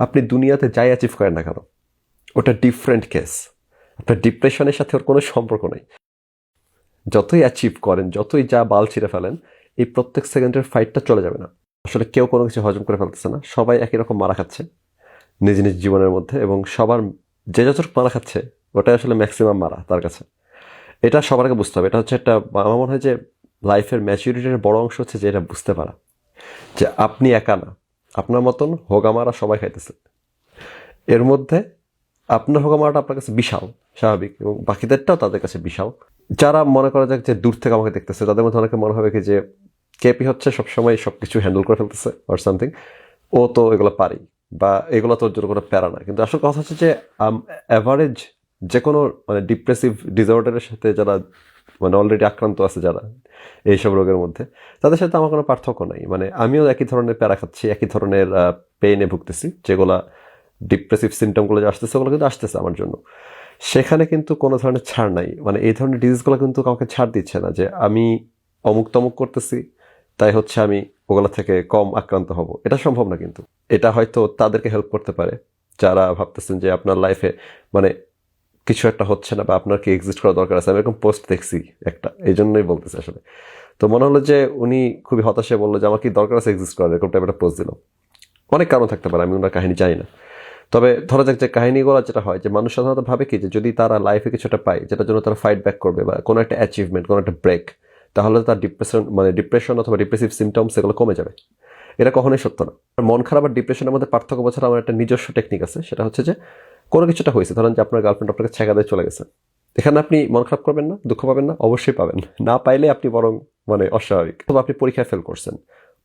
আপনি দুনিয়াতে যাই অ্যাচিভ করেন না কেন, ওটা ডিফারেন্ট কেস। আপনার ডিপ্রেশনের সাথে ওর কোনো সম্পর্ক নেই। যতই অ্যাচিভ করেন, যতই যা বাল ছিঁড়ে ফেলেন, এই প্রত্যেক সেকেন্ডের ফাইটটা চলে যাবে না। আসলে কেউ কোনো কিছু হজম করে ফেলতেছে না, সবাই একই রকম মারা খাচ্ছে নিজ নিজ জীবনের মধ্যে, এবং সবার যে যতটুকু মারা খাচ্ছে ওটাই আসলে ম্যাক্সিমাম মারা তার কাছে। এটা সবার আগে বুঝতে হবে। এটা হচ্ছে একটা, আমার মনে হয় যে লাইফের ম্যাচুরিটির বড় অংশ হচ্ছে যে এটা বুঝতে পারা যে আপনি একা না, আপনার মতন হোগামারা সবাই খাইতেছে। এর মধ্যে আপনার হোগামারাটা আপনার কাছে বিশাল, স্বাভাবিক, এবং বাকিদেরটাও তাদের কাছে বিশাল। যারা মনে করা যাক যে দূর থেকে আমাকে দেখতেছে, তাদের মধ্যে অনেকে মনে হবে কি যে কেপি হচ্ছে সবসময় সব কিছু হ্যান্ডেল করে ফেলতেছে অর সামথিং, ও তো এগুলো পারি, বা এগুলো তোর জন্য কোনো প্যারা না। কিন্তু আসল কথা হচ্ছে যে অ্যাভারেজ যে কোনো মানে ডিপ্রেসিভ ডিসঅর্ডারের সাথে যারা মানে অলরেডি আক্রান্ত আছে, যারা এইসব রোগের মধ্যে, তাদের সাথে আমার কোনো পার্থক্য নাই। মানে আমিও একই ধরনের প্যারা খাচ্ছি, একই ধরনের পেইনে ভুগতেছি, যেগুলা ডিপ্রেসিভ সিমটমগুলো যে আসতেছে ওগুলো কিন্তু আসতেছে আমার জন্য। সেখানে কিন্তু কোনো ধরনের ছাড় নাই। মানে এই ধরনের ডিজিজগুলো কিন্তু কাউকে ছাড় দিচ্ছে না যে আমি অমুক তমুক করতেছি তাই হচ্ছে আমি ওগুলো থেকে কম আক্রান্ত হব, এটা সম্ভব না। কিন্তু এটা হয়তো তাদেরকে হেল্প করতে পারে যারা ভাবতেছেন যে আপনার লাইফে মানে কিছু একটা হচ্ছে না, বা আপনার কি এক্সিস্ট করা দরকার আছে। আমি এরকম পোস্ট দেখছি একটা, এই জন্যই বলতেছি আসলে। তো মনে হলো যে উনি খুবই হতাশে বললো যে আমার কি দরকার আছে এক্সিস্ট করার, এরকম টাইপের একটা পোস্ট দিল। অনেক কারণ থাকতে পারে, আমি ওনার কাহিনী জানি না। তবে ধরা যাক যে কাহিনীগুলো যেটা হয় যে মানুষ সাধারণত ভাবে কি যে যদি তারা লাইফে কিছুটা পায় যেটার জন্য তারা ফাইট ব্যাক করবে, বা কোনো একটা অ্যাচিভমেন্ট, কোনো একটা ব্রেক, তাহলে তার ডিপ্রেশন অথবা ডিপ্রেসিভ সিমটমস এগুলো কমে যাবে। এটা কখনোই সত্য না। মন খারাপ আর ডিপ্রেশনের মধ্যে পার্থক্য বোঝার আমার একটা নিজস্ব টেকনিক আছে। সেটা হচ্ছে যে কোনো কিছুটা হয়েছে, ধরেন যে আপনার গার্লফ্রেন্ড আপনাকে ছেঁকা দিয়ে চলে গেছে, এখানে আপনি মন খারাপ করবেন না, দুঃখ পাবেন না? অবশ্যই পাবেন। না পাইলে আপনি বরং মানে অস্বাভাবিক। অথবা আপনি পরীক্ষায় ফেল করছেন,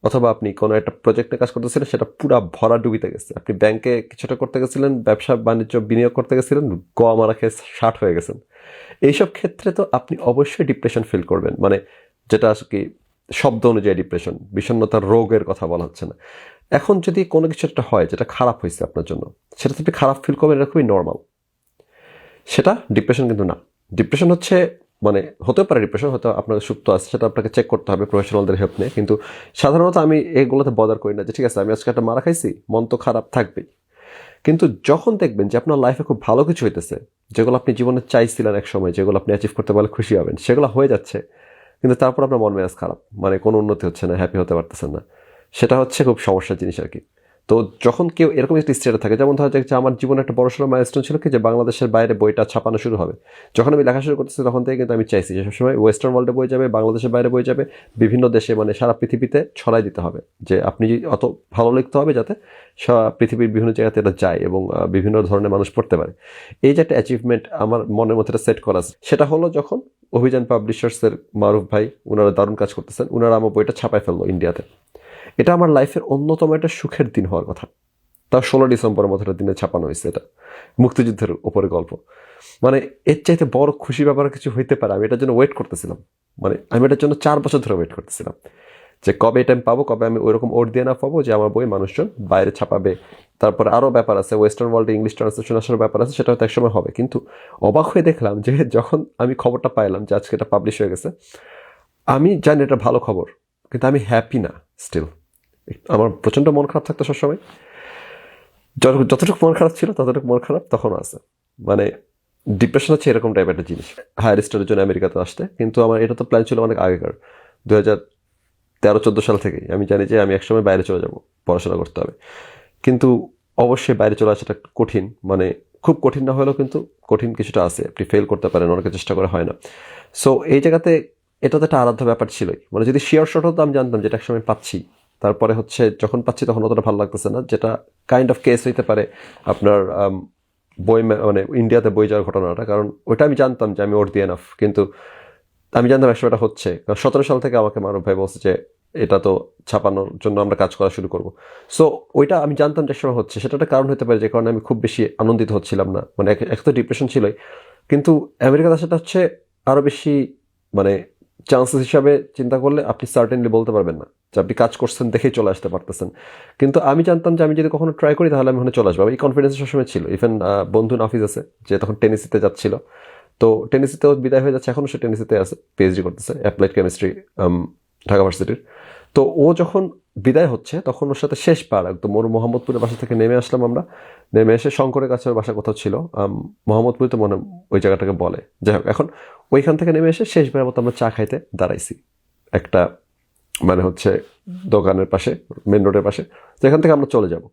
অথবা আপনি কোনো একটা প্রজেক্টে কাজ করতেছিলেন, সেটা পুরা ভরা ডুবিতে গেছে। আপনি ব্যাংকে কিছুটা করতে গেছিলেন, ব্যবসা বাণিজ্য বিনিয়োগ করতে গেছিলেন, গোয়া মারা খেয়ে ষাট হয়ে গেছেন। এইসব ক্ষেত্রে তো আপনি অবশ্যই ডিপ্রেশন ফিল করবেন। মানে যেটা আর কি শব্দ অনুযায়ী ডিপ্রেশন, বিষণ্ণতার রোগের কথা বলা হচ্ছে না। এখন যদি কোনো কিছু একটা হয় যেটা খারাপ হয়েছে আপনার জন্য, সেটা তো আপনি খারাপ ফিল করবেন, এটা খুবই নর্মাল। সেটা ডিপ্রেশন কিন্তু না। ডিপ্রেশন হচ্ছে মানে হতে পারে ডিপ্রেশন হয়তো আপনার সুপ্ত আছে, সেটা আপনাকে চেক করতে হবে প্রফেশনালদের হেল্প নিয়ে। কিন্তু সাধারণত আমি এগুলোতে বদার করি না যে ঠিক আছে আমি আজকে একটা মারা খাইছি, মন তো খারাপ থাকবেই। কিন্তু যখন দেখবেন যে আপনার লাইফে খুব ভালো কিছু হইতেছে, যেগুলো আপনি জীবনে চাইছিলেন এক সময়, যেগুলো আপনি অ্যাচিভ করতে পারলে খুশি হবেন, সেগুলো হয়ে যাচ্ছে, কিন্তু তারপর আপনার মন মেজাজ খারাপ, মানে কোনো উন্নতি হচ্ছে না, হ্যাপি হতে পারতেছেন না, সেটা হচ্ছে খুব সমস্যার জিনিস আর কি। তো যখন কেউ এরকম একটা স্টেটে থাকে, যেমন ধরা যাক যে আমার জীবনে একটা বড়সড় মাইলস্টোন ছিল কি যে বাংলাদেশের বাইরে বইটা ছাপানো শুরু হবে। যখন আমি লেখা শুরু করতেছি তখন থেকে কিন্তু আমি চাইছি যে সবসময় ওয়েস্টার্ন ওয়ার্ল্ডে বই যাবে, বাংলাদেশের বাইরে বই যাবে, বিভিন্ন দেশে মানে সারা পৃথিবীতে ছড়াই দিতে হবে। যে আপনি অত ভালো লিখতে হবে যাতে পৃথিবীর বিভিন্ন জায়গাতে এটা যায় এবং বিভিন্ন ধরনের মানুষ পড়তে পারে। এই যে একটা অ্যাচিভমেন্ট আমার মনের মধ্যে সেট করা আছে, সেটা হলো যখন অভিযান পাবলিশার্সের মারুফ ভাই, ওনারা দারুণ কাজ করতেছেন, ওনারা আমার বইটা ছাপাই ফেললো ইন্ডিয়াতে। এটা আমার লাইফের অন্যতম একটা সুখের দিন হওয়ার কথা। তার 16 ডিসেম্বরের মতো একটা দিনে ছাপানো হয়েছে এটা, মুক্তিযুদ্ধের উপরে গল্প। মানে এর চাইতে বড় খুশি ব্যাপার কিছু হইতে পারে? আমি এটার জন্য ওয়েট করতেছিলাম। মানে আমি এটার জন্য 4 বছর ধরে ওয়েট করতেছিলাম যে কবে এটা আমি পাবো, কবে আমি ওইরকম ওট দিয়ে না পাবো যে আমার বই মানুষজন বাইরে ছাপাবে। তারপরে আরও ব্যাপার আছে, ওয়েস্টার্ন ওয়ার্ল্ডে ইংলিশ ট্রান্সলেশন আসার ব্যাপার আছে, সেটা হয়তো একসময় হবে। কিন্তু অবাক হয়ে দেখলাম যে যখন আমি খবরটা পাইলাম যে আজকে এটা পাবলিশ হয়ে গেছে, আমি জানি এটা ভালো খবর, কিন্তু আমি হ্যাপি না স্টিল। আমার প্রচণ্ড মন খারাপ থাকতো সবসময়। যতটুকু মন খারাপ ছিল ততটুকু মন খারাপ তখনও আছে। মানে ডিপ্রেশন হচ্ছে এরকম টাইপের একটা জিনিস, হায়ার স্টাডির জন্য আমেরিকাতে আসতে। কিন্তু আমার এটা তো প্ল্যান ছিল অনেক আগেকার, 2013-14 সাল থেকেই আমি জানি যে আমি একসময় বাইরে চলে যাব, পড়াশোনা করতে হবে। কিন্তু অবশ্যই বাইরে চলে আসাটা কঠিন, মানে খুব কঠিন না হলেও কিন্তু কঠিন কিছুটা আছে। আপনি ফেল করতে পারেন, অনেকে চেষ্টা করে হয় না। সো এই জায়গাতে এটা তো একটা আলাদা ব্যাপার ছিলই। মানে যদি শিওর শট হতো আমি জানতাম যেটা একসময় পাচ্ছি, তারপরে হচ্ছে যখন পাচ্ছি তখন অতটা ভালো লাগতেছে না, যেটা কাইন্ড অফ কেস হইতে পারে আপনার বই মানে ইন্ডিয়াতে বই যাওয়ার ঘটনাটা। কারণ ওইটা আমি জানতাম যে আমি ওর দিয়ে এনাফ, কিন্তু আমি জানতাম একসময় এটা হচ্ছে। কারণ 17 সাল থেকে আমাকে মারুফ ভাই বলছে যে এটা তো ছাপানোর জন্য আমরা কাজ করা শুরু করবো। সো ওইটা আমি জানতাম যে সময় হচ্ছে, সেটা একটা কারণ হতে পারে যে কারণে আমি খুব বেশি আনন্দিত হচ্ছিলাম না। মানে এক তো ডিপ্রেশন ছিলই, কিন্তু আমেরিকাতে আসাটা হচ্ছে আরও বেশি মানে চান্সেস হিসাবে চিন্তা করলে আপনি সার্টেনলি বলতে পারবেন না যে আপনি কাজ করছেন দেখেই চলে আসতে পারতেছেন। কিন্তু আমি জানতাম যে আমি যদি কখনো ট্রাই করি তাহলে আমি ওখানে চলে আসবো। এই কনফিডেন্স সবসময় ছিল। ইভেন বন্ধু নাফিজ আছে যে তখন টেনিসিতে যাচ্ছিল, তো টেনিসিতেও বিদায় হয়ে যাচ্ছে, এখনও সে টেনিসিতে আছে, পিএইচডি করতেছে অ্যাপ্লাইড কেমিস্ট্রি ঢাকা ভার্সিটির। তো ও যখন বিদায় হচ্ছে তখন ওর সাথে শেষবার একদম ওর মোহাম্মদপুরের বাসা থেকে নেমে আসলাম আমরা। নেমে এসে শঙ্করের কাছে ওর বাসা কোথাও ছিল, মোহাম্মদপুর তো মনে ওই জায়গাটাকে বলে, যাই হোক। এখন ওইখান থেকে নেমে এসে শেষবারের মতো আমরা চা খাইতে দাঁড়াইছি একটা মানে হচ্ছে দোকানের পাশে, মেন রোডের পাশে, যেখান থেকে আমরা চলে যাব।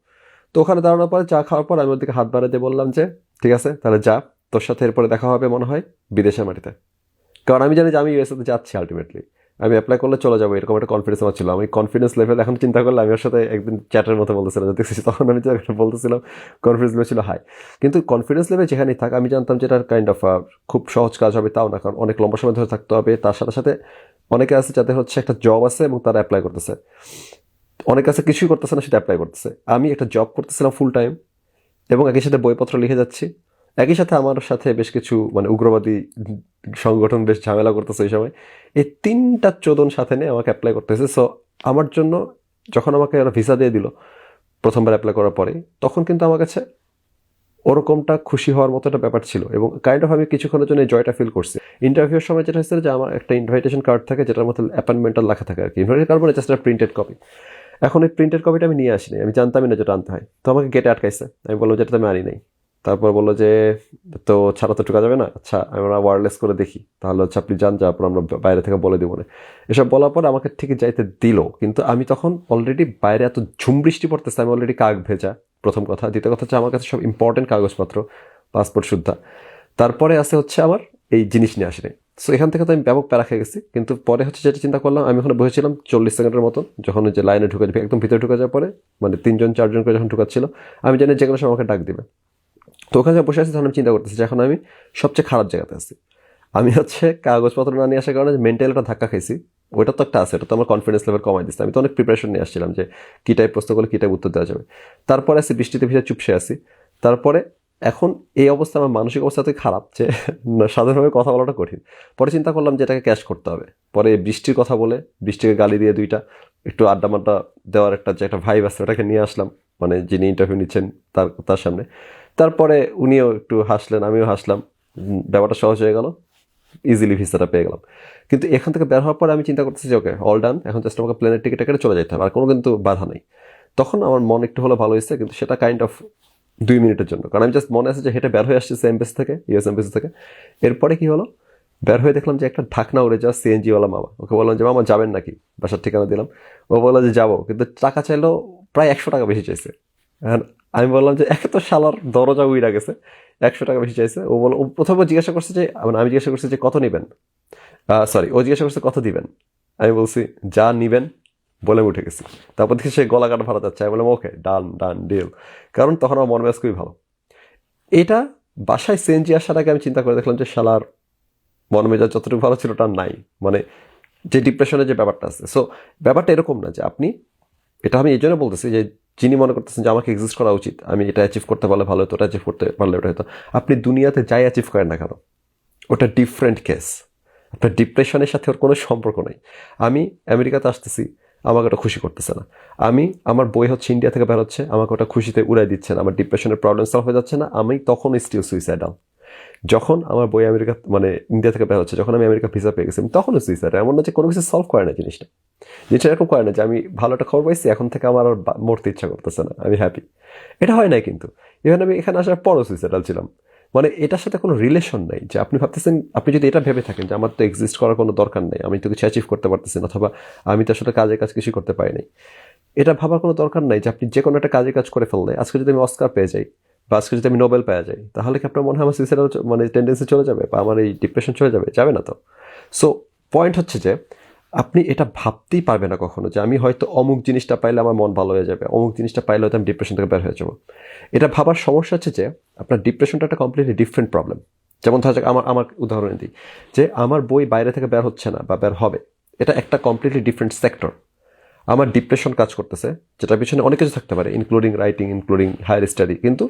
তো ওখানে দাঁড়ানোর পরে চা খাওয়ার পর আমি ওর দিকে হাত বাড়াতে বললাম যে ঠিক আছে তাহলে যা, তোর সাথে এরপরে দেখা হবে মনে হয় বিদেশের মাটিতে। কারণ আমি জানি যে আমি ইউএসএতে যাচ্ছি আলটিমেটলি, আমি অ্যাপ্লাই করলে চলে যাবো, এরকম একটা কনফিডেন্স আমার ছিল। আমি কনফিডেন্স লেভেল এখন চিন্তা করলে আমি ওর সাথে একদিন চ্যাটের মতো বলতেছিলাম দেখতেছি, তখন আমি বলতেছিলাম কনফিডেন্স লেভেল ছিল হাই। কিন্তু কনফিডেন্স লেভেল যেখানেই থাক আমি জানতাম যে এটার কাইন্ড অফ খুব সহজ কাজ হবে তাও না, কারণ অনেক লম্বা সময় ধরে থাকতে হবে। তার সাথে সাথে অনেকে আছে যাদের হচ্ছে একটা জব আছে এবং তারা অ্যাপ্লাই করতেছে, অনেকে আছে কিছুই করতেছে না সেটা অ্যাপ্লাই করতেছে। আমি একটা জব করতেছিলাম ফুল টাইম এবং একই সাথে বইপত্র লিখে যাচ্ছি, একই সাথে আমার সাথে বেশ কিছু মানে উগ্রবাদী সংগঠন বেশ ঝামেলা করতেছে এই সময়। এই তিনটা চোদন সাথে নিয়ে আমাকে অ্যাপ্লাই করতেছে। সো আমার জন্য যখন আমাকে ওরা ভিসা দিয়ে দিল প্রথমবার অ্যাপ্লাই করার পরে, তখন কিন্তু আমার কাছে ওরকমটা খুশি হওয়ার মতো একটা ব্যাপার ছিল এবং কাইন্ড অফ আমি কিছুক্ষণের জন্য এই জয়টা ফিল করছি। ইন্টারভিউর সময় যেটা হচ্ছে যে আমার একটা ইনভাইটেশন কার্ড থাকে যেটার মধ্যে অ্যাপয়েন্টমেন্টাল লেখা থাকে আর কি, ইনভাইটেশন কার্ড মানে জাস্ট একটা প্রিন্টেড কপি। এখন ওই প্রিন্টেড কপিটা আমি নিয়ে আসিনি, আমি জানতামই না যেটা আনতে হয়। তো আমাকে গেটে আটকাইছে, আমি বললাম যেটা আমি আনি নাই। তারপর বললো যে তো ছাড়া তো ঢোকা যাবে না, আচ্ছা আমরা ওয়্যারলেস করে দেখি, তাহলে হচ্ছে আপনি যান, যাওয়ার পর আমরা বাইরে থেকে বলে দেবো না। এসব বলার পর আমাকে ঠিক যাইতে দিল, কিন্তু আমি তখন অলরেডি বাইরে এত ঝুম বৃষ্টি পড়তেছে, আমি অলরেডি কাক ভেজা প্রথম কথা। দ্বিতীয় কথা হচ্ছে আমার কাছে সব ইম্পর্টেন্ট কাগজপত্র, পাসপোর্ট সুদ্ধা। তারপরে আছে হচ্ছে আমার এই জিনিস নিয়ে আসেনি। সো এখান থেকে তো আমি ব্যাপক প্যারা খেয়ে গেছি। কিন্তু পরে হচ্ছে যেটা চিন্তা করলাম, আমি ওখানে বসেছিলাম 40 সেকেন্ডের মতো, যখন যে লাইনে ঢুকে যাবে একদম ভিতরে ঢুকে যাওয়ার পরে মানে 3-4জন করে যখন ঢুকাচ্ছিল, আমি জানি যে কোনো সময় আমাকে ডাক দিবে। তো ওখানে বসে আছি তখন আমি চিন্তা করতেছি যে এখন আমি সবচেয়ে খারাপ জায়গাতে আছি। আমি হচ্ছে কাগজপত্র না নিয়ে আসার কারণে মেন্টাল একটা ধাক্কা খাইছি, ওইটা তো একটা আছে, এটা তো আমার কনফিডেন্স লেভেল কমাই দিচ্ছে। আমি তো অনেক প্রিপারেশন নিয়ে আসছিলাম যে কী টাইপ প্রশ্ন করলে কী টাইপ উত্তর দেওয়া যাবে। তারপরে আসি বৃষ্টিতে ভিজে চুপসে আসি। তারপরে এখন এই অবস্থা, আমার মানসিক অবস্থা এতই খারাপ যে সাধারণভাবে কথা বলাটা কঠিন। পরে চিন্তা করলাম যে এটাকে ক্যাশ করতে হবে। পরে বৃষ্টির কথা বলে বৃষ্টিকে গালি দিয়ে দুইটা একটু আড্ডা মাড্ডা দেওয়ার একটা যে একটা ভাইব আছে ওটাকে নিয়ে আসলাম, মানে যিনি ইন্টারভিউ নিচ্ছেন তার সামনে। তারপরে উনিও একটু হাসলেন, আমিও হাসলাম, ব্যাপারটা সহজ হয়ে গেল, ইজিলি ভিসাটা পেয়ে গেলাম। কিন্তু এখান থেকে বের হওয়ার পরে আমি চিন্তা করতেছি যে ওকে অল ডান, এখন জাস্ট আমাকে প্লেনের টিকিট কেটে চলে যেতে হবে, আর কোনো কিন্তু বাধা নেই। তখন আমার মন একটু হলো ভালো হয়েছে, কিন্তু সেটা কাইন্ড অফ 2 মিনিটের জন্য, কারণ আমি জাস্ট মনে আছে যে হেঁটে বের হয়ে আসছে এমবেসি থেকে, ইউএস এমবেসি থেকে। এরপরে কি হলো, বের হয়ে দেখলাম যে একটা ঢাকনা উড়ে যাওয়া সিএনজিওয়ালা মামা, ওকে বললাম যে মামা যাবেন নাকি, বাসার ঠিকানা দিলাম। ও বললো যে যাবো, কিন্তু টাকা চাইলো প্রায় 100 টাকা বেশি চাইছে। আমি বললাম যে একে তো শালার দরজা উইরা গেছে, 100 টাকা বেশি চাইছে। ও বললো, প্রথমে জিজ্ঞাসা করছে যে মানে আমি জিজ্ঞাসা করছি যে কত নেবেন, সরি ও জিজ্ঞাসা করছে কত দিবেন। আমি বলছি যা নিবেন বলে উঠে গেছি। তারপর দেখি সে গলা কাটা ভাড়া যাচ্ছে, আমি বললাম ওকে ডান ডান ডিল। কারণ তখন আমার মন মেজাজ খুবই ভালো। এটা বাসায় সিএনজি আসার আগে আমি চিন্তা করে দেখলাম যে শালার মন মেজাজ যতটুকু ভালো ছিল ওটা নাই, মানে যে ডিপ্রেশনের যে ব্যাপারটা আছে। সো ব্যাপারটা এরকম না যে আপনি, এটা আমি এই জন্য বলতেছি যে যিনি মনে করতেছেন যে আমাকে এক্সিস্ট করা উচিত, আমি এটা অ্যাচিভ করতে পারলে ভালো হতো, ওটা অ্যাচিভ করতে পারলে ওটা হতো, আপনি দুনিয়াতে যাই অ্যাচিভ করেন না কেন ওটা ডিফারেন্ট কেস। আপনার ডিপ্রেশনের সাথে ওর কোনো সম্পর্ক নেই। আমি আমেরিকাতে আসতেছি, আমাকে ওটা খুশি করতেছে না। আমার বই হচ্ছে ইন্ডিয়া থেকে বের হচ্ছে, আমাকে ওটা খুশিতে উড়াই দিচ্ছে না, আমার ডিপ্রেশনের প্রবলেম সলভ হয়ে যাচ্ছে না, আমি তখন স্টিল সুইসাইডাল। যখন আমার বই আমেরিকা মানে ইন্ডিয়া থেকে বের হচ্ছে, যখন আমি আমেরিকা ভিসা পেয়ে গেছি, আমি তখনও সুইসাইড। এমন না যে কোনো কিছু সলভ করে না জিনিসটা এরকম করে না যে আমি ভালো একটা খবর পাইছি এখন থেকে আমার আর মরতে ইচ্ছা করতেছে না, আমি হ্যাপি। এটা হয় নাই। কিন্তু ইভেন আমি এখানে আসার পরও সুইসাইডাল ছিলাম। মানে এটার সাথে কোনো রিলেশন নেই যে আপনি ভাবতেছেন, আপনি যদি এটা ভেবে থাকেন যে আমার তো এক্সিস্ট করার কোনো দরকার নেই, আমি তো কিছু অ্যাচিভ করতে পারতেছি না, অথবা আমি তো আসলে কাজের কাজ কিছু করতে পারি নাই, এটা ভাবার কোনো দরকার নাই। যে আপনি যে কোনো একটা কাজের কাজ করে ফেললে, আজকে যদি আমি অস্কার পেয়ে যাই বা আজকে যদি আমি নোবেল পেয়ে যাই, তাহলে কি আপনার মনে হয় আমার সুইসাইডাল মানে টেন্ডেন্সি চলে যাবে বা আমার এই ডিপ্রেশন চলে যাবে? যাবে না তো। সো পয়েন্ট হচ্ছে যে আপনি এটা ভাবতেই পারবে না কখনো যে আমি হয়তো অমুক জিনিসটা পাইলে আমার মন ভালো হয়ে যাবে, অমুক জিনিসটা পাইলে হয়তো আমি ডিপ্রেশন থেকে বের হয়ে যাবো। এটা ভাবার সমস্যা হচ্ছে যে আপনার ডিপ্রেশনটা একটা কমপ্লিটলি ডিফারেন্ট প্রবলেম। যেমন ধরা যাক আমার উদাহরণ দিই, যে আমার বই বাইরে থেকে বের হচ্ছে না বা বের হবে, এটা একটা কমপ্লিটলি ডিফারেন্ট সেক্টর। আমার ডিপ্রেশন কাজ করতেছে, যেটার পিছনে অনেক কিছু থাকতে পারে, including writing, including higher study. কিন্তু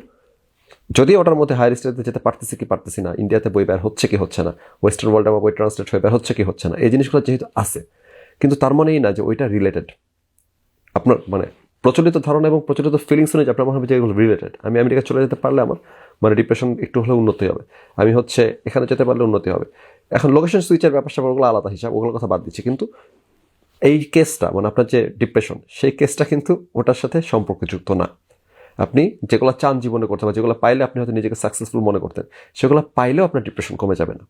যদি ওটার মধ্যে হায়ার স্টাডিতে যেতে পারতেছি কি পারতেছি না, ইন্ডিয়াতে বই বের হচ্ছে কি হচ্ছে না, ওয়েস্টার্ন ওয়ার্ল্ডে আমার বই ট্রান্সলেট হয়ে বের হচ্ছে কি হচ্ছে না, এই জিনিসগুলো যেহেতু আছে, কিন্তু তার মানেই না যে ওইটা রিলেটেড। আপনার মানে প্রচলিত ধারণা এবং প্রচলিত ফিলিংস অনুযায়ী আপনার মনে হবে যে এগুলো রিলেটেড। আমি আমেরিকা চলে যেতে পারলে আমার মানে ডিপ্রেশন একটু হলেও উন্নতি হবে, আমি হচ্ছে এখানে যেতে পারলে উন্নতি হবে। এখন লোকেশন সুইচের ব্যাপারটা ওগুলো আলাদা হিসাব, ওগুলোর কথা বাদ দিচ্ছি। কিন্তু এই কেসটা মানে আপনার যে ডিপ্রেশন সেই কেসটা কিন্তু ওটার সাথে সম্পর্কযুক্ত না। আপনি যেগুলো চান জীবনে করতে বা যেগুলো পাইলে আপনি হয়তো নিজেকে সাকসেসফুল মনে করতেন, সেগুলো পাইলেও আপনার ডিপ্রেশন কমে যাবে না।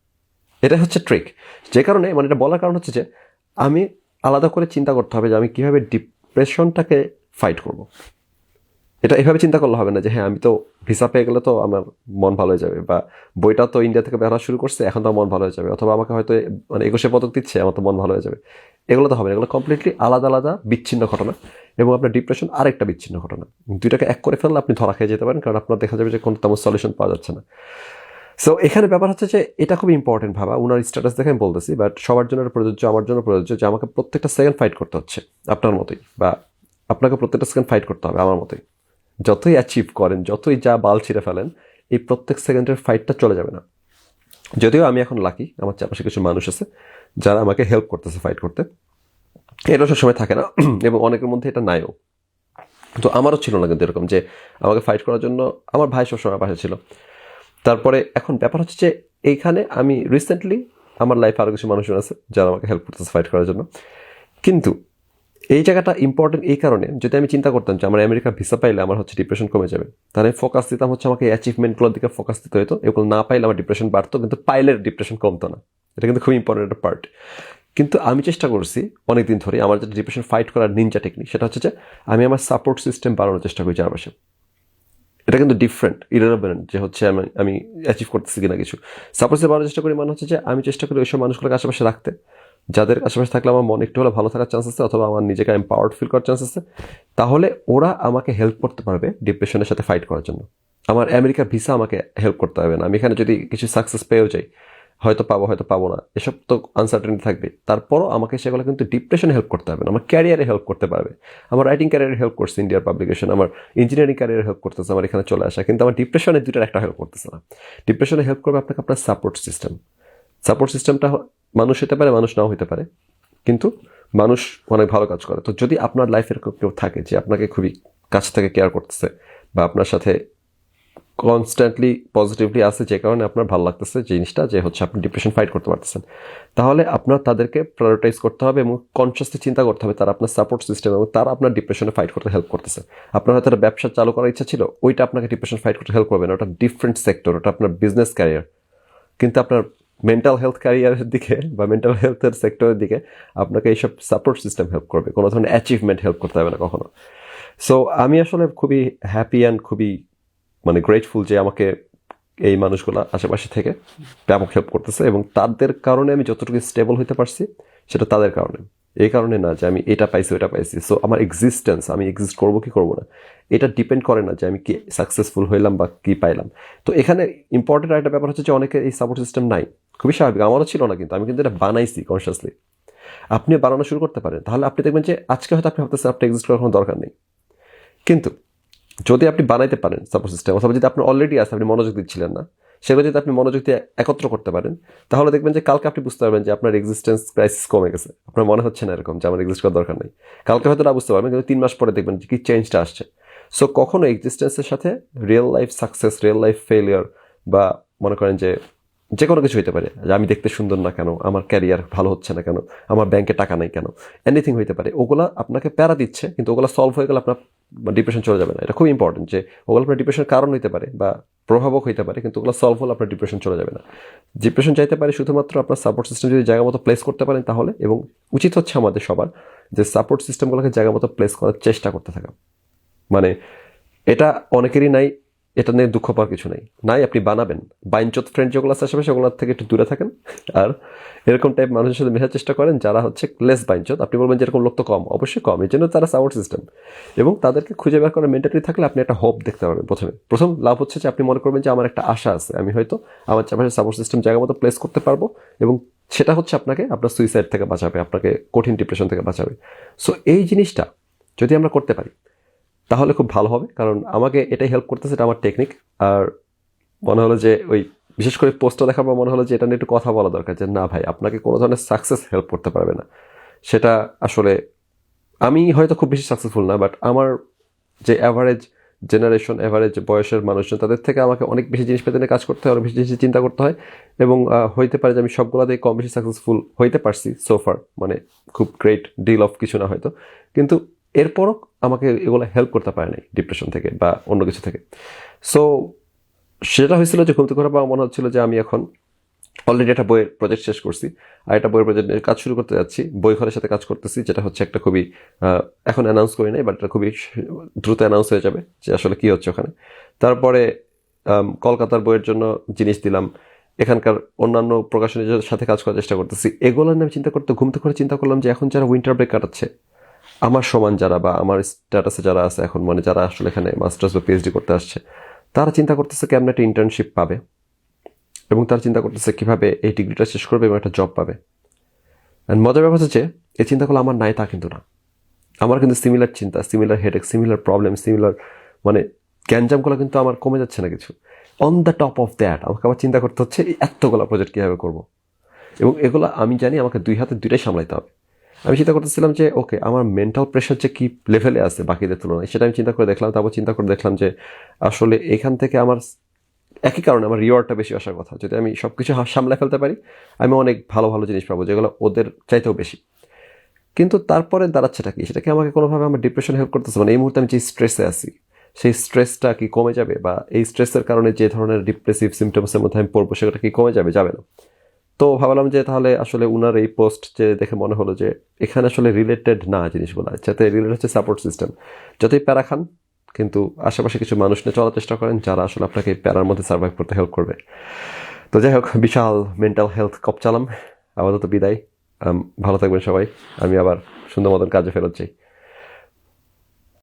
এটাই হচ্ছে ট্রিক। যে কারণে মানে এটা বলার কারণ হচ্ছে যে আমি আলাদা করে চিন্তা করতে হবে যে আমি কীভাবে ডিপ্রেশনটাকে ফাইট করব। এটা এভাবে চিন্তা করলে হবে না যে হ্যাঁ আমি তো ভিসা পেয়ে গেলে তো আমার মন ভালো হয়ে যাবে, বা বইটা তো ইন্ডিয়া থেকে বের হওয়া শুরু করছে এখন তো মন ভালো হয়ে যাবে, অথবা আমাকে হয়তো মানে 21 পদক দিচ্ছে আমার তো মন ভালো হয়ে যাবে। এগুলো তো হবে না, এগুলো কমপ্লিটলি আলাদা আলাদা বিচ্ছিন্ন ঘটনা, এবং আপনার ডিপ্রেশন আরেকটা বিচ্ছিন্ন ঘটনা। দুইটাকে এক করে ফেললে আপনি ধরা খেয়ে যেতে পারেন, কারণ আপনার দেখা যাবে যে কোনো তেমন সলিউশন পাওয়া যাচ্ছে না। সো এখানে ব্যাপার হচ্ছে যে এটা খুব ইম্পর্টেন্ট ভাবা, ওনার স্ট্যাটাস দেখে আমি বলতেছি, বাট সবার জন্য প্রযোজ্য, আমার জন্য প্রযোজ্য যে আমাকে প্রত্যেকটা সেকেন্ড ফাইট করতে হচ্ছে আপনার মতোই, বা আপনাকে প্রত্যেকটা সেকেন্ড ফাইট করতে হবে আমার মতোই। যতই অ্যাচিভ করেন, যতই যা বাল ছিঁড়ে ফেলেন, এই প্রত্যেক সেকেন্ডের ফাইটটা চলে যাবে না। যদিও আমি এখন লাকি, আমার চারপাশে কিছু মানুষ আছে যারা আমাকে হেল্প করতেছে ফাইট করতে, এটা সবসময় থাকে না এবং অনেকের মধ্যে এটা নাইও। তো আমারও ছিল না কিন্তু এরকম যে আমাকে ফাইট করার জন্য আমার ভাই সবসময় পাশে ছিল। তারপরে এখন ব্যাপার হচ্ছে যে এইখানে আমি রিসেন্টলি আমার লাইফে আরও কিছু মানুষজন আছে যারা আমাকে হেল্প করতেছে ফাইট করার জন্য। কিন্তু এই জায়গাটা ইম্পর্টেন্ট এই কারণে, যদি আমি চিন্তা করতাম যে আমার আমেরিকা ভিসা পাইলে আমার হচ্ছে ডিপ্রেশন কমে যাবে, তাহলে ফোকাস দিতাম হচ্ছে আমাকে অ্যাচিভমেন্টগুলোর দিকে ফোকাস দিতে হতো। এগুলো না পাইলে আমার ডিপ্রেশন বাড়তো, কিন্তু পাইলে ডিপ্রেশন কমতো না। এটা কিন্তু খুব ইম্পর্টেন্ট একটা পার্ট। কিন্তু আমি চেষ্টা করছি অনেকদিন ধরে আমার যেটা ডিপ্রেশন ফাইট করার নিনজা টেকনিক, সেটা হচ্ছে যে আমি আমার সাপোর্ট সিস্টেম বাড়ানোর চেষ্টা করি চারপাশে। এটা কিন্তু ডিফারেন্ট, ইরেলেভেন্ট যে হচ্ছে আমি অ্যাচিভ করতেছি কিনা কিছু। সাপোর্ট সিস্টেম বাড়ানোর চেষ্টা করি মানে হচ্ছে যে আমি চেষ্টা করি ওইসব মানুষগুলোকে আশেপাশে রাখতে, যাদের আশেপাশে থাকলে আমার মন একটু হলে ভালো থাকার চান্স আছে, অথবা আমার নিজেকে এম্পাওয়ার্ড ফিল করার চান্স আছে। তাহলে ওরা আমাকে হেল্প করতে পারবে ডিপ্রেশনের সাথে ফাইট করার জন্য। আমার আমেরিকার ভিসা আমাকে হেল্প করতে হবে না। আমি এখানে যদি কিছু সাকসেস পেয়েও যাই, হয়তো পাবো হয়তো পাবো না, এসব তো আনসার্টেনিটি থাকবে। তারপরও আমাকে সেগুলো কিন্তু ডিপ্রেশনে হেল্প করতে হবে না, আমার ক্যারিয়ারে হেল্প করতে পারবে। আমার রাইটিং ক্যারিয়ারে হেল্প করছে ইন্ডিয়ার পাবলিকেশন, আমার ইঞ্জিনিয়ারিং ক্যারিয়ারে হেল্প করতেছে আমার এখানে চলে আসা, কিন্তু আমার ডিপ্রেশনে দুইটার একটা হেল্প করতেছে না। ডিপ্রেশনে হেল্প করবে আপনাকে আপনার সাপোর্ট সিস্টেম। সাপোর্ট সিস্টেমটা মানুষ হতে পারে, মানুষ নাও হতে পারে, কিন্তু মানুষ অনেক ভালো কাজ করে। তো যদি আপনার লাইফের কেউ থাকে যে আপনাকে খুবই কাছ থেকে কেয়ার করতেছে, বা আপনার সাথে কনস্ট্যান্টলি পজিটিভলি আছে, যে কারণে আপনার ভালো লাগতেছে জিনিসটা যে হচ্ছে আপনি ডিপ্রেশন ফাইট করতে পারতেছেন, তাহলে আপনার তাদেরকে প্রায়োরিটাইজ করতে হবে এবং কনসিয়াসলি চিন্তা করতে হবে তারা আপনার সাপোর্ট সিস্টেম এবং তারা আপনার ডিপ্রেশনে ফাইট করতে হেল্প করতেছে। আপনার হয়তো একটা ব্যবসা চালু করার ইচ্ছা ছিল, ওইটা আপনাকে ডিপ্রেশন ফাইট করতে হেল্প করবে না, ওটা ডিফারেন্ট সেক্টর, ওটা আপনার বিজনেস ক্যারিয়ার। কিন্তু আপনার মেন্টাল হেলথ ক্যারিয়ারের দিকে বা মেন্টাল হেলথের সেক্টরের দিকে আপনাকে এইসব সাপোর্ট সিস্টেম হেল্প করবে, কোনো ধরনের অ্যাচিভমেন্ট হেল্প করতে হবে না কখনো। সো আমি আসলে খুবই হ্যাপি অ্যান্ড খুবই মানে গ্রেটফুল যে আমাকে এই মানুষগুলো আশেপাশে থেকে ব্যাপক হেল্প করতেছে, এবং তাদের কারণে আমি যতটুকু স্টেবল হতে পারছি সেটা তাদের কারণে, এই কারণে না যে আমি এটা পাইছি ওটা পাইছি। সো আমার এক্সিস্টেন্স, আমি এক্সিস্ট করবো কি করবো না, এটা ডিপেন্ড করে না যে আমি কি সাকসেসফুল হইলাম বা কি পাইলাম। তো এখানে ইম্পর্টেন্ট একটা ব্যাপার হচ্ছে যে অনেকের এই সাপোর্ট সিস্টেম নাই, খুবই স্বাভাবিক, আমারও ছিল না, কিন্তু আমি কিন্তু এটা বানাইছি কনসিয়াসলি। আপনিও বানানো শুরু করতে পারেন, তাহলে আপনি দেখবেন যে আজকে হয়তো আপনি ভাবতেছেন আপনি এক্সিস্ট করার কোনো দরকার নেই, কিন্তু যদি আপনি বানাইতে পারেন সাপোর্ট সিস্টেম, অথবা যদি আপনার অলরেডি আছে আপনি মনোযোগ দিচ্ছিলেন না, সেগুলো যদি আপনি মনোযোগ দিয়ে একত্র করতে পারেন, তাহলে দেখবেন যে কালকে আপনি বুঝতে পারবেন যে আপনার এক্সিস্টেন্স ক্রাইসিস কমে গেছে, আপনার মনে হচ্ছে না এরকম যে আমার এক্সিস্ট করার দরকার নেই। কালকে হয়তো না বুঝতে পারবেন, কিন্তু 3 মাস পরে দেখবেন যে কি চেঞ্জটা আসছে। সো কখনো এক্সিস্টেন্সের সাথে real life success, real life failure, বা মনে করেন যে কোনো কিছু হইতে পারে, যে আমি দেখতে সুন্দর না কেন, আমার ক্যারিয়ার ভালো হচ্ছে না কেন, আমার ব্যাংকে টাকা নাই কেন, এনিথিং হইতে পারে, ওগুলা আপনাকে প্যারা দিচ্ছে, কিন্তু ওগুলো সলভ হয়ে গেলে আপনার ডিপ্রেশন চলে যাবে না। এটা খুব ইম্পর্টেন্ট যে ওগুলো আপনার ডিপ্রেশনের কারণ হইতে পারে বা প্রভাবক হইতে পারে, কিন্তু ওগুলো সলভ হলে আপনার ডিপ্রেশন চলে যাবে না। ডিপ্রেশন চাইতে পারে শুধুমাত্র আপনার সাপোর্ট সিস্টেম যদি জায়গা মতো প্লেস করতে পারেন তাহলে, এবং উচিত হচ্ছে আমাদের সবার যে সাপোর্ট সিস্টেমগুলোকে জায়গা মতো প্লেস করার চেষ্টা করতে থাকা। মানে এটা অনেকেরই নাই, এটা নিয়ে দুঃখ পাওয়ার কিছু নাই, আপনি বানাবেন। বাইনচোদ ফ্রেন্ড যেগুলো আছে আশেপাশে ওগুলোর থেকে একটু দূরে থাকেন, আর এরকম টাইপ মানুষের সাথে মেশার চেষ্টা করেন যারা হচ্ছে লেস বাইনচোদ। আপনি বলবেন যে এরকম লোক তো কম, অবশ্যই কম, এই জন্য তারা সাপোর্ট সিস্টেম, এবং তাদেরকে খুঁজে বের করার মেন্টালিটি থাকলে আপনি একটা হোপ দেখতে পারবেন। প্রথম লাভ হচ্ছে যে আপনি মনে করবেন যে আমার একটা আশা আছে, আমি হয়তো আমার চারপাশে সাপোর্ট সিস্টেম জায়গা মতো প্লেস করতে পারবো, এবং সেটা হচ্ছে আপনাকে আপনার সুইসাইড থেকে বাঁচাবে, আপনাকে কঠিন ডিপ্রেশন থেকে বাঁচাবে। সো এই জিনিসটা যদি আমরা করতে পারি তাহলে খুব ভালো হবে, কারণ আমাকে এটাই হেল্প করতেছে, এটা আমার টেকনিক। আর মনে হলো যে ওই বিশেষ করে পোস্টটা দেখার পর মনে হলো যে এটা নিয়ে একটু কথা বলা দরকার, যে না ভাই আপনাকে কোনো ধরনের সাকসেস হেল্প করতে পারবে না। সেটা আসলে আমি হয়তো খুব বেশি সাকসেসফুল না, বাট আমার যে অ্যাভারেজ জেনারেশন এভারেজ বয়সের মানুষজন তাদের থেকে আমাকে অনেক বেশি জিনিসপাতি নিয়ে কাজ করতে হয়, অনেক বেশি জিনিস চিন্তা করতে হয়, এবং হইতে পারে যে আমি সবগুলোতেই কম বেশি সাকসেসফুল হইতে পারছি সোফার, মানে খুব গ্রেট ডিল অফ কিছু না হয়তো, কিন্তু এরপরও আমাকে এগুলো হেল্প করতে পারে নাই ডিপ্রেশন থেকে বা অন্য কিছু থেকে। সো সেটা হয়েছিল যে ঘুমতে ঘোরা পাওয়া মনে হচ্ছিল যে আমি এখন অলরেডি একটা বইয়ের প্রজেক্ট শেষ করছি, আর একটা বইয়ের প্রজেক্ট কাজ শুরু করতে যাচ্ছি, বই ঘরের সাথে কাজ করতেছি, যেটা হচ্ছে একটা খুবই এখন অ্যানাউন্স করি নাই, বাট এটা খুবই দ্রুত অ্যানাউন্স হয়ে যাবে যে আসলে কী হচ্ছে ওখানে। তারপরে কলকাতার বইয়ের জন্য জিনিস দিলাম, এখানকার অন্যান্য প্রকাশনীর সাথে কাজ করার চেষ্টা করতেছি। এগুলো নিয়ে আমি চিন্তা করতে ঘুমতে করে চিন্তা করলাম যে এখন যারা উইন্টার ব্রেক কাটাচ্ছে আমার সমান যারা বা আমার স্ট্যাটাসে যারা আছে এখন, মানে যারা আসলে এখানে মাস্টার্স বা পিএইচডি করতে আসছে, তারা চিন্তা করতেছে কেমন একটা ইন্টার্নশিপ পাবে, এবং তারা চিন্তা করতেছে কীভাবে এই ডিগ্রিটা শেষ করবে এবং একটা জব পাবে। অ্যান্ড মজার ব্যাপার হচ্ছে এই চিন্তাগুলো আমার নাই তা কিন্তু না, আমার কিন্তু সিমিলার চিন্তা, similar headache, similar problem, similar মানে গ্যাঞ্জামগুলো কিন্তু আমার কমে যাচ্ছে না কিছু। On the top of that আমাকে আবার চিন্তা করতে হচ্ছে এই এতগুলো প্রজেক্ট কীভাবে করবো, এবং এগুলো আমি জানি আমাকে দুই হাতে দুইটাই সামলাইতে হবে। আমি চিন্তা করতেছিলাম যে ওকে আমার মেন্টাল প্রেশার যে কী লেভেলে আছে বাকিদের তুলনায়, সেটা আমি চিন্তা করে দেখলাম। তারপর চিন্তা করে দেখলাম যে আসলে এখান থেকে আমার একই কারণে আমার রিওয়ার্ডটা বেশি আসার কথা। যদি আমি সব কিছু সামলায় ফেলতে পারি আমি অনেক ভালো ভালো জিনিস পাবো যেগুলো ওদের চাইতেও বেশি। কিন্তু তারপরে দাঁড়াচ্ছেটা কি, সেটাকে আমাকে কোনোভাবে আমার ডিপ্রেশন হেল্প করতেছে, মানে এই মুহূর্তে আমি যে স্ট্রেসে আছি সেই স্ট্রেসটা কি কমে যাবে, বা এই স্ট্রেসের কারণে যে ধরনের ডিপ্রেসিভ সিমটমসের মধ্যে আমি পড়বো সেটা কি কমে যাবে, যাবে না। তো ভাবলাম যে তাহলে আসলে উনার এই পোস্ট যে দেখে মনে হলো যে এখানে আসলে রিলেটেড না জিনিসগুলো, যাতে রিলেটেড হচ্ছে সাপোর্ট সিস্টেম। যতই প্যারা খান কিন্তু আশেপাশে কিছু মানুষ নিয়ে চলার চেষ্টা করেন যারা আসলে আপনাকে এই প্যারার মধ্যে সার্ভাইভ করতে হেল্প করবে। তো যাই হোক, বিশাল মেন্টাল হেলথ কপ চালাম, আপাতত বিদায়। ভালো থাকবেন সবাই, আমি আবার সুন্দর মতন কাজে ফেরত যাই।